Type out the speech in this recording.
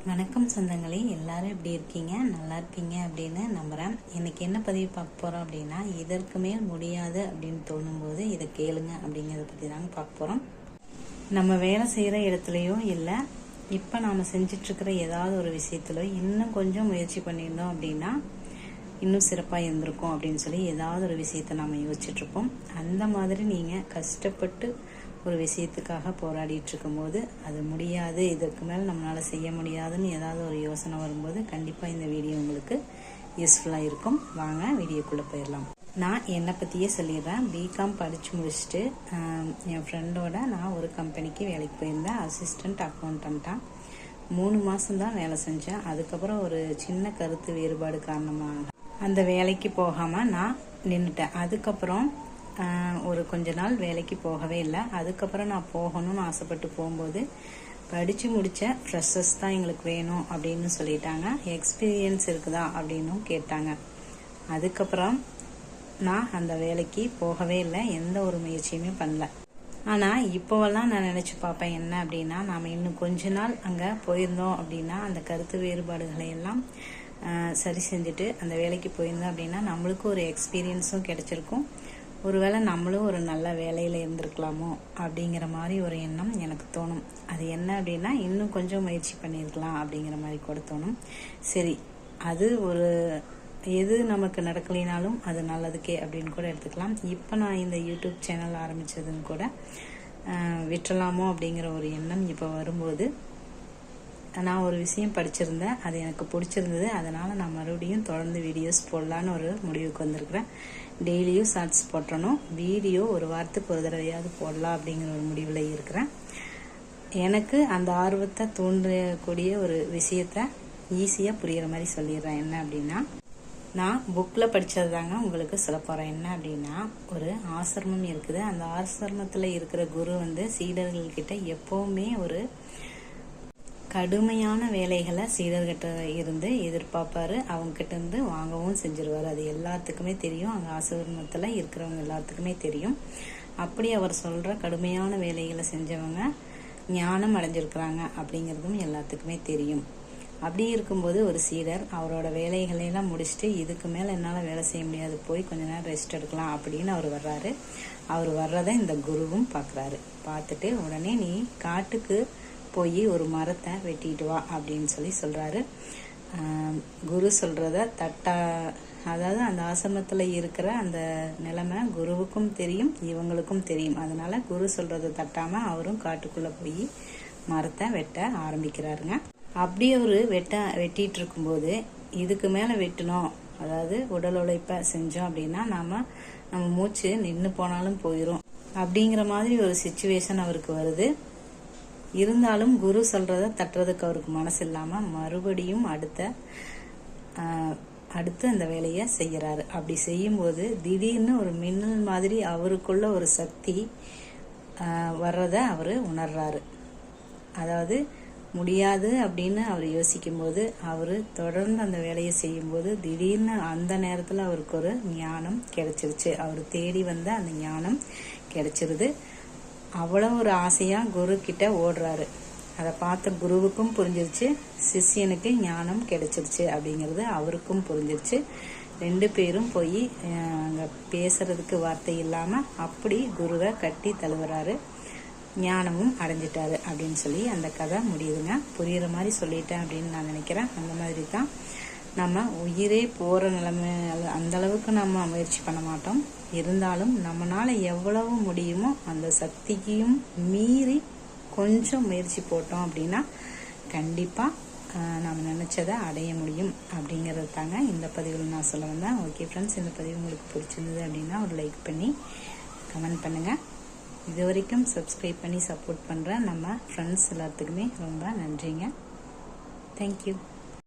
வணக்கம் சொந்தங்களே, எல்லாரும் எப்படி இருக்கீங்க? நல்லா இருப்பீங்க அப்படின்னு நம்புகிறேன். இன்றைக்கி என்ன பதிவு பார்க்க போகிறோம் அப்படின்னா, இதற்கு மேல் முடியாது அப்படின்னு தோணும்போது இதை கேளுங்க அப்படிங்கிறத பற்றி தாங்க பார்க்க போகிறோம். நம்ம வேலை செய்கிற இடத்துலையும் இல்லை, இப்போ நாம் செஞ்சிட்ருக்கிற ஏதாவது ஒரு விஷயத்துல இன்னும் கொஞ்சம் முயற்சி பண்ணியிருந்தோம் அப்படின்னா இன்னும் சிறப்பாக இருந்திருக்கும் அப்படின்னு சொல்லி ஏதாவது ஒரு விஷயத்த நாம் யோசிச்சுட்ருப்போம். அந்த மாதிரி நீங்கள் கஷ்டப்பட்டு ஒரு விஷயத்துக்காக போராடிட்டு இருக்கும்போது அது முடியாது, இதற்கு மேலே நம்மளால் செய்ய முடியாதுன்னு ஏதாவது ஒரு யோசனை வரும்போது கண்டிப்பாக இந்த வீடியோ உங்களுக்கு யூஸ்ஃபுல்லாக இருக்கும். வாங்க வீடியோக்குள்ளே போயிடலாம். நான் என்னை பற்றியே சொல்லிடுறேன். பிகாம் படித்து முடிச்சுட்டு என் ஃப்ரெண்டோட நான் ஒரு கம்பெனிக்கு வேலைக்கு போயிருந்தேன். அசிஸ்டண்ட் அக்கௌண்டண்ட்டாக 3 மாதம்தான் வேலை செஞ்சேன். அதுக்கப்புறம் ஒரு சின்ன கருத்து வேறுபாடு காரணமாக அந்த வேலைக்கு போகாமல் நான் நின்றுட்டேன். அதுக்கப்புறம் ஒரு கொஞ்ச நாள் வேலைக்கு போகவே இல்லை. அதுக்கப்புறம் நான் போகணும்னு ஆசைப்பட்டு போகும்போது படித்து முடித்த ஃப்ரெஷர்ஸ் தான் எங்களுக்கு வேணும் அப்படின்னு சொல்லிட்டாங்க. எக்ஸ்பீரியன்ஸ் இருக்குதா அப்படின்னும் கேட்டாங்க. அதுக்கப்புறம் நான் அந்த வேலைக்கு போகவே இல்லை, எந்த ஒரு முயற்சியுமே பண்ணல. ஆனால் இப்போவெல்லாம் நான் நினச்சி பார்ப்பேன் என்ன அப்படின்னா, நாம் இன்னும் கொஞ்ச நாள் அங்கே போயிருந்தோம் அப்படின்னா அந்த கருத்து வேறுபாடுகளை எல்லாம் சரி செஞ்சுட்டு அந்த வேலைக்கு போயிருந்தோம் அப்படின்னா நம்மளுக்கும் ஒரு எக்ஸ்பீரியன்ஸும் கிடைச்சிருக்கும். ஒருவேளை நம்மளும் ஒரு நல்ல வேலையில் இருந்திருக்கலாமோ அப்படிங்கிற மாதிரி ஒரு எண்ணம் எனக்கு தோணும். அது என்ன அப்படின்னா, இன்னும் கொஞ்சம் முயற்சி பண்ணியிருக்கலாம் அப்படிங்கிற மாதிரி கூட தோணும். சரி, அது ஒரு எது நமக்கு நடக்கலினாலும் அது நல்லதுக்கே அப்படின்னு கூட எடுத்துக்கலாம். இப்போ நான் இந்த யூடியூப் சேனல் ஆரம்பித்ததுன்னு கூட விட்டுறலாமோ அப்படிங்கிற ஒரு எண்ணம் இப்போ வரும்போது, நான் ஒரு விஷயம் படிச்சிருந்தேன், அது எனக்கு பிடிச்சிருந்தது, அதனால் நான் மறுபடியும் தொடர்ந்து வீடியோஸ் போடலான்னு ஒரு முடிவுக்கு வந்திருக்கிறேன். டெய்லியும் ஷார்ட்ஸ் போட்டணும், வீடியோ ஒரு வாரத்துக்கு ஒரு தடவையாவது போடலாம் அப்படிங்கிற ஒரு முடிவில் இருக்கிறேன். எனக்கு அந்த ஆர்வத்தை தூண்டக்கூடிய ஒரு விஷயத்த ஈஸியாக புரிகிற மாதிரி சொல்லிடுறேன். என்ன அப்படின்னா, நான் புக்கில் படித்தது தாங்க உங்களுக்கு சொல்ல போகிறேன். என்ன அப்படின்னா, ஒரு ஆசிரமம் இருக்குது. அந்த ஆசிரமத்தில் இருக்கிற குரு சீடர்கள்கிட்ட எப்போவுமே ஒரு கடுமையான வேலைகளை சீடர்கிட்ட இருந்து எதிர்பார்ப்பாரு. அவங்ககிட்ட இருந்து வாங்கவும் செஞ்சிருவார். அது எல்லாத்துக்குமே தெரியும், அங்கே ஆசிரமத்தில் இருக்கிறவங்க எல்லாத்துக்குமே தெரியும். அப்படி அவர் சொல்கிற கடுமையான வேலைகளை செஞ்சவங்க ஞானம் அடைஞ்சிருக்கிறாங்க அப்படிங்கிறதும் எல்லாத்துக்குமே தெரியும். அப்படி இருக்கும்போது ஒரு சீடர் அவரோட வேலைகளையெல்லாம் முடிச்சுட்டு, இதுக்கு மேலே என்னால் வேலை செய்ய முடியாது, போய் கொஞ்ச நேரம் ரெஸ்ட் எடுக்கலாம் அப்படின்னு அவர் வர்றாரு. அவர் வர்றதை இந்த குருவும் பார்க்குறாரு. பார்த்துட்டு உடனே நீ காட்டுக்கு போய் ஒரு மரத்தை வெட்டிட்டு வா அப்படின்னு சொல்லி சொல்கிறாரு. குரு சொல்கிறத அதாவது அந்த ஆசிரமத்தில் இருக்கிற அந்த நிலைமை குருவுக்கும் தெரியும், இவங்களுக்கும் தெரியும். அதனால குரு சொல்கிறத தட்டாமல் அவரும் காட்டுக்குள்ளே போய் மரத்தை வெட்ட ஆரம்பிக்கிறாருங்க. அப்படி ஒரு வெட்டிட்டு இருக்கும்போது, இதுக்கு மேலே வெட்டணும், அதாவது உடல் உழைப்பை செஞ்சோம் அப்படின்னா நம்ம மூச்சு நின்று போனாலும் போயிடும் அப்படிங்கிற மாதிரி ஒரு சிச்சுவேஷன் அவருக்கு வருது. இருந்தாலும் குரு சொல்கிறத தட்டுறதுக்கு அவருக்கு மனசு இல்லாமல் மறுபடியும் அடுத்து அந்த வேலையை செய்கிறாரு. அப்படி செய்யும்போது திடீர்னு ஒரு மின்னல் மாதிரி அவருக்குள்ள ஒரு சக்தி வர்றதை அவர் உணர்றாரு. அதாவது முடியாது அப்படின்னு அவர் யோசிக்கும்போது, அவர் தொடர்ந்து அந்த வேலையை செய்யும்போது திடீர்னு அந்த நேரத்தில் அவருக்கு ஒரு ஞானம் கிடைச்சிருச்சு. அவர் தேடி வந்த அந்த ஞானம் கிடைச்சிருது. அவ்வளோ ஒரு ஆசையாக குரு கிட்ட ஓடுறாரு. அதை பார்த்த குருவுக்கும் புரிஞ்சிருச்சு, சிஷ்யனுக்கு ஞானம் கிடைச்சிருச்சு அப்படிங்கிறது அவருக்கும் புரிஞ்சிருச்சு. 2 பேரும் போய் அங்கே பேசுறதுக்கு வார்த்தை இல்லாமல் அப்படி குருவை கட்டி தழுவுறாரு. ஞானமும் அடைஞ்சிட்டாரு அப்படின்னு சொல்லி அந்த கதை முடியுதுங்க. புரிகிற மாதிரி சொல்லிட்டேன் அப்படின்னு நான் நினைக்கிறேன். அந்த மாதிரி தான் நம்ம உயிரே போகிற நிலைமை, அந்தளவுக்கு நம்ம முயற்சி பண்ண மாட்டோம். இருந்தாலும் நம்மளால் எவ்வளவு முடியுமோ அந்த சக்திக்கும் மீறி கொஞ்சம் முயற்சி போட்டோம் அப்படின்னா கண்டிப்பாக நம்ம நினச்சதை அடைய முடியும் அப்படிங்கிறது தாங்க இந்த பதிவில் நான் சொல்ல வந்தேன். ஓகே ஃப்ரெண்ட்ஸ், இந்த பதிவு உங்களுக்கு பிடிச்சிருந்தது அப்படின்னா ஒரு லைக் பண்ணி கமெண்ட் பண்ணுங்கள். இது வரைக்கும் சப்ஸ்கிரைப் பண்ணி சப்போர்ட் பண்ணுற நம்ம ஃப்ரெண்ட்ஸ் எல்லாத்துக்குமே ரொம்ப நன்றிங்க. தேங்க்யூ.